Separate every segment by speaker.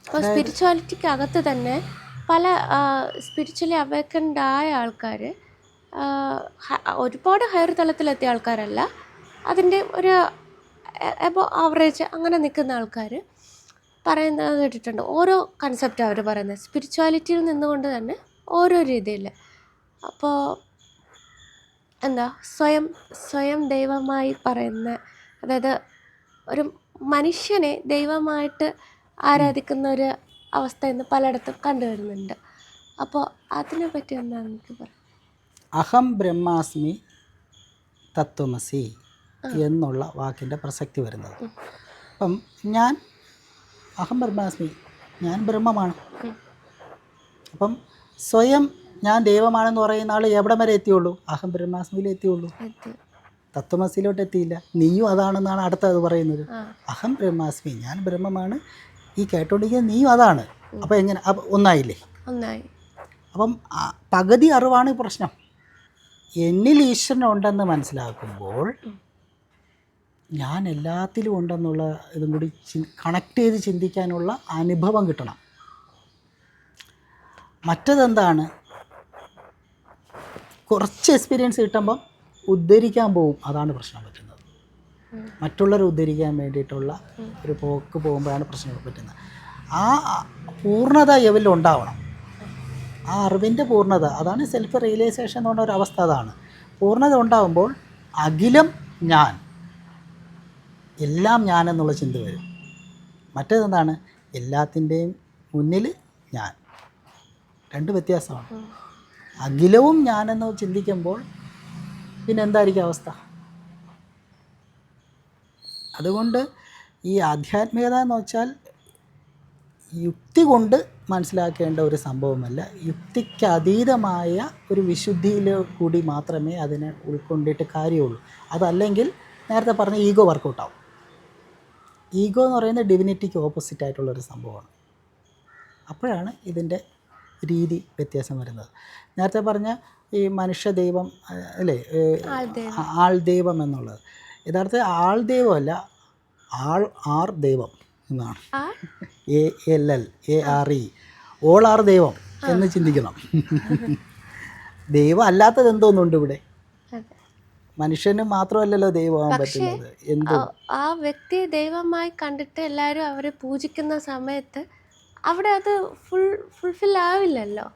Speaker 1: അപ്പോൾ സ്പിരിച്വാലിറ്റിക്കകത്ത് തന്നെ പല സ്പിരിച്വലി അവേക്കൻഡ് ആയ ആൾക്കാർ ഒരുപാട് ഹയർ തലത്തിലെത്തിയ ആൾക്കാരല്ല, അതിൻ്റെ ഒരു എബോ ആവറേജ് അങ്ങനെ നിൽക്കുന്ന ആൾക്കാർ പറയുന്നത് കേട്ടിട്ടുണ്ട്. ഓരോ കൺസെപ്റ്റ് അവർ പറയുന്നത് സ്പിരിച്വാലിറ്റിയിൽ നിന്നുകൊണ്ട് തന്നെ ഓരോ രീതിയിൽ. അപ്പോൾ എന്താ സ്വയം ദൈവമായി പറയുന്ന, അതായത് ഒരു മനുഷ്യനെ ദൈവമായിട്ട് ആരാധിക്കുന്ന ഒരു അവസ്ഥ ഇന്ന് പലയിടത്തും കണ്ടുവരുന്നുണ്ട്. അപ്പോൾ അതിനെ പറ്റി എന്താണ് എനിക്ക് പറയാം?
Speaker 2: അഹം ബ്രഹ്മാസ്മി തത്വമസി എന്നുള്ള വാക്കിൻ്റെ പ്രസക്തി വരുന്നത്. അപ്പം ഞാൻ അഹം ബ്രഹ്മാസ്മി, ഞാൻ ബ്രഹ്മമാണ്. അപ്പം സ്വയം ഞാൻ ദൈവമാണെന്ന് പറയുന്ന ആൾ എവിടെ വരെ എത്തിയുള്ളൂ? അഹം ബ്രഹ്മാസ്മിയിൽ എത്തിയുള്ളൂ, തത്വമസിയിലോട്ട് എത്തിയില്ല. നീയും അതാണെന്നാണ് അടുത്തത് പറയുന്നത്. അഹം ബ്രഹ്മാസ്മി, ഞാൻ ബ്രഹ്മമാണ്, ഈ കേട്ടോണ്ടിരിക്കുന്നത് നീയും അതാണ്. അപ്പം എങ്ങനെ ഒന്നായില്ലേ? അപ്പം പകുതി അറിവാണ് പ്രശ്നം. എന്നിൽ ഈശ്വരനുണ്ടെന്ന് മനസ്സിലാക്കുമ്പോൾ ഞാൻ എല്ലാത്തിലും ഉണ്ടെന്നുള്ള ഇതും കൂടി കണക്ട് ചെയ്ത് ചിന്തിക്കാനുള്ള അനുഭവം കിട്ടണം. മറ്റതെന്താണ്? കുറച്ച് എക്സ്പീരിയൻസ് കിട്ടുമ്പം ഉദ്ധരിക്കാൻ പോവും, അതാണ് പ്രശ്നം പറ്റുന്നത്. മറ്റുള്ളവരെ ഉദ്ധരിക്കാൻ വേണ്ടിയിട്ടുള്ള ഒരു പോക്ക് പോകുമ്പോഴാണ് പ്രശ്നങ്ങൾ പറ്റുന്നത്. ആ പൂർണ്ണത എവരിലുണ്ടാവണം, ആ അറിവിൻ്റെ പൂർണ്ണത, അതാണ് സെൽഫ് റിയലൈസേഷൻ എന്ന് പറഞ്ഞ ഒരു അവസ്ഥ. അതാണ് പൂർണ്ണത ഉണ്ടാകുമ്പോൾ അഖിലം ഞാൻ, എല്ലാം ഞാൻ എന്നുള്ള ചിന്ത വരും. മറ്റേതെന്താണ്? എല്ലാത്തിൻ്റെയും മുന്നിൽ ഞാൻ. രണ്ട് വ്യത്യാസമാണ്. അഖിലവും ഞാനെന്ന് ചിന്തിക്കുമ്പോൾ പിന്നെ എന്തായിരിക്കും അവസ്ഥ? അതുകൊണ്ട് ഈ ആധ്യാത്മികത എന്ന് വെച്ചാൽ യുക്തി കൊണ്ട് മനസ്സിലാക്കേണ്ട ഒരു സംഭവമല്ല, യുക്തിക്ക് അതീതമായ ഒരു വിശുദ്ധിയിൽ കൂടി മാത്രമേ അതിനെ ഉൾക്കൊണ്ടിട്ട് കാര്യമുള്ളൂ. അതല്ലെങ്കിൽ നേരത്തെ പറഞ്ഞ ഈഗോ വർക്കൗട്ടാവും. ഈഗോ എന്ന് പറയുന്നത് ഡിവിനിറ്റിക്ക് ഓപ്പോസിറ്റ് ആയിട്ടുള്ളൊരു സംഭവമാണ്. അപ്പോഴാണ് ഇതിൻ്റെ രീതി വ്യത്യാസം വരുന്നത്. നേരത്തെ പറഞ്ഞ ഈ മനുഷ്യ ദൈവം അല്ലേ, ആൾ ദൈവം എന്നുള്ളത് യഥാർത്ഥ ആൾ ദൈവമല്ല, ആർ ദൈവം എന്നാണ്. ALLARE, ഓൾ ആർ ദൈവം എന്ന് ചിന്തിക്കണം. ദൈവം അല്ലാത്തത് എന്തോന്നുണ്ട് ഇവിടെ? മനുഷ്യന് മാത്രമല്ലല്ലോ ദൈവമാകാൻ പറ്റുന്നത്. എന്തോ
Speaker 1: ആ വ്യക്തിയെ ദൈവമായി കണ്ടിട്ട് എല്ലാവരും അവരെ പൂജിക്കുന്ന സമയത്ത് അവിടെ അത് ഫുൾഫിൽ ആവില്ലല്ലോ.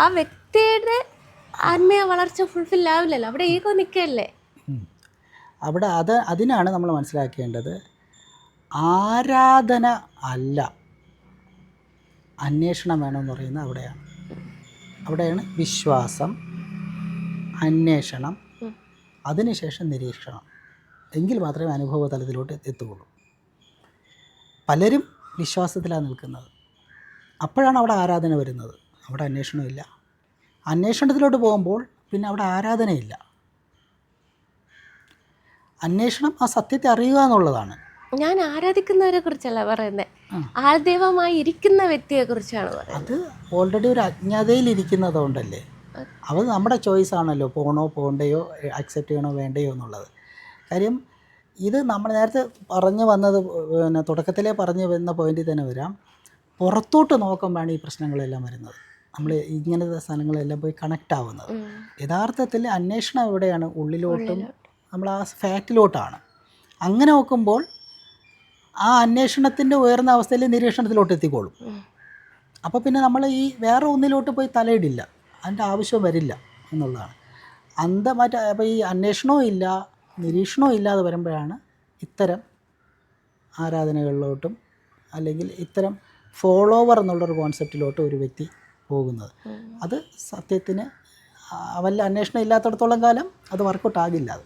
Speaker 1: ആ വ്യക്തിയുടെ ആത്മീയ വളർച്ച ഫുൾഫിൽ ആവില്ലല്ലോ, അവിടെ ഈഗോ നിൽക്കല്ലേ.
Speaker 2: അവിടെ അതിനാണ് നമ്മൾ മനസ്സിലാക്കേണ്ടത്. ആരാധന അല്ല, അന്വേഷണം വേണമെന്ന് പറയുന്നത് അവിടെയാണ് വിശ്വാസം, അന്വേഷണം, അതിനുശേഷം നിരീക്ഷണം. എങ്കിൽ മാത്രമേ അനുഭവ തലത്തിലോട്ട് എത്തുകയുള്ളൂ. പലരും വിശ്വാസത്തിലാണ് നിൽക്കുന്നത്, അപ്പോഴാണ് അവിടെ ആരാധന വരുന്നത്. അവിടെ അന്വേഷണമില്ല. അന്വേഷണത്തിലോട്ട് പോകുമ്പോൾ പിന്നെ അവിടെ ആരാധനയില്ല. അന്വേഷണം ആ സത്യത്തെ അറിയുക എന്നുള്ളതാണ്.
Speaker 1: ഞാൻ ആരാധിക്കുന്നവരെ കുറിച്ചല്ല പറയുന്നത്, ആൾദൈവമായി ഇരിക്കുന്ന വ്യക്തിയെ കുറിച്ചാണ് പറയുന്നത്.
Speaker 2: അത് ഓൾറെഡി ഒരു അജ്ഞതയിലിരിക്കുന്നതുകൊണ്ടല്ലേ. അത് നമ്മുടെ ചോയ്സ് ആണല്ലോ, പോകണോ പോകണ്ടയോ, അക്സെപ്റ്റ് ചെയ്യണോ വേണ്ടയോ എന്നുള്ളത്. കാര്യം ഇത് നമ്മൾ നേരത്തെ പറഞ്ഞു വന്നത്, പിന്നെ തുടക്കത്തിലേ പറഞ്ഞു വരുന്ന പോയിന്റിൽ തന്നെ വരാം. പുറത്തോട്ട് നോക്കുമ്പോഴാണ് ഈ പ്രശ്നങ്ങളെല്ലാം വരുന്നത്. നമ്മൾ ഇങ്ങനത്തെ സ്ഥലങ്ങളെല്ലാം പോയി കണക്റ്റ് ആവുന്നത്. യഥാർത്ഥത്തിൽ അന്വേഷണം എവിടെയാണ്? ഉള്ളിലോട്ടും നമ്മൾ ആ ഫാക്റ്റിലോട്ടാണ്. അങ്ങനെ നോക്കുമ്പോൾ ആ അന്വേഷണത്തിൻ്റെ ഉയർന്ന അവസ്ഥയിൽ നിരീക്ഷണത്തിലോട്ട് എത്തിക്കോളും. അപ്പോൾ പിന്നെ നമ്മൾ ഈ വേറെ ഒന്നിലോട്ട് പോയി തലയിടില്ല, അതിൻ്റെ ആവശ്യം വരില്ല എന്നുള്ളതാണ്. അപ്പോൾ ഈ അന്വേഷണവും ഇല്ല, നിരീക്ഷണവും ഇല്ലാതെ വരുമ്പോഴാണ് ഇത്തരം ആരാധനകളിലോട്ടും അല്ലെങ്കിൽ ഇത്തരം ഫോളോവർ എന്നുള്ളൊരു കോൺസെപ്റ്റിലോട്ട് ഒരു വ്യക്തി പോകുന്നത്. അത് സത്യത്തിന് വല്ല അന്വേഷണം ഇല്ലാത്തടത്തോളം കാലം അത് വർക്കൗട്ട് ആകില്ല. അത്